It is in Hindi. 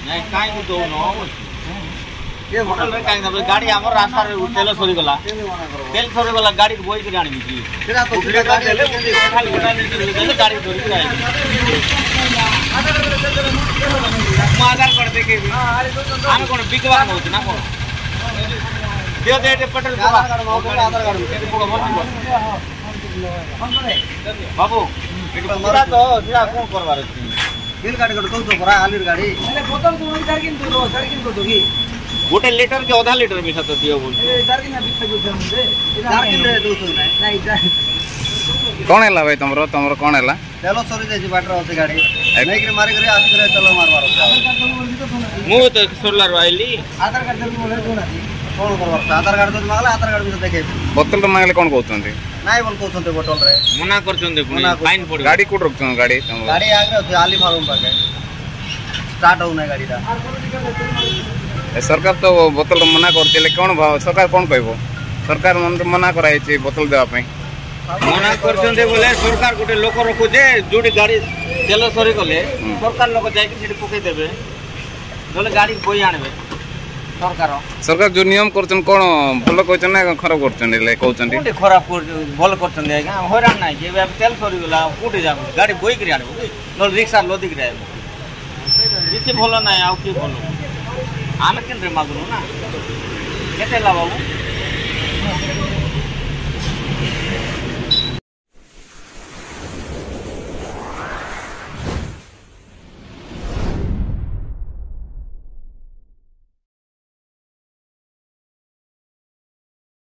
नहीं काई को दो नो ये होटल रे काई दबे गाड़ी हमर रास्ता रे तेल सरी गला गाड़ी बोई के आनी की तेरा तो गाड़ी ले खाली बड़ा ले गाड़ी धरी के आई आधार कार्ड देखे आमे कोन बिकवा न होती ना कोन दियो दे पेट्रोल आधार कार्ड बाबू पूरा तो सीधा कोन करवार अछि बिल गाड़ी को तो परा आलिर गाड़ी अरे बोतल तो सरकिन को दोगी गोटे लीटर के आधा लीटर मिसा तो दियो बोल सरकिन ना बिक जो मुझे सरकिन रे 200 नहीं कोन हैला भाई तमरो कोन हैला चलो सरी जाई बाटर होते गाड़ी नहीं कि मारे करे आसी करे चलो मारवार मु तो सोलर आइली आधार कार्ड जल्दी बोले तो ना कोन करवार आधार कार्ड तो मागला आधार कार्ड भी तो देखे बोतल तो मांगले कोन कहउछंती नाही बोल कहउछंती बोतल रे मना करछंती पुनी फाइन पड़ गाड़ी कोड रखछन गाड़ी गाड़ी आगे आली फार्म पाके स्टार्ट हो ना गाड़ी दा सरकार तो बोतल मना करथिले कोन सरकार कोन कहबो सरकार मना कराई छी बोतल देवा पई मना करछंती बोले सरकार गोटे लोक रखु जे जोडी गाड़ी तेल सरी गले सरकार लोक जाय कि सेठी पकई देबे जले गाड़ी कोई आनबे सरकार जो नियम करछन कोन भलो कहछन ना खराब करछन ले कहछन कोटे खराब कर भलो करछन आगा हैरान नाही जे तेल सरी गला कोटे जा गाड़ी बोई के आनबे न रिक्शा लोदी के किसी भलो नाही आ कि भलो आमे केन रे मागुनु ना केते ला बाबू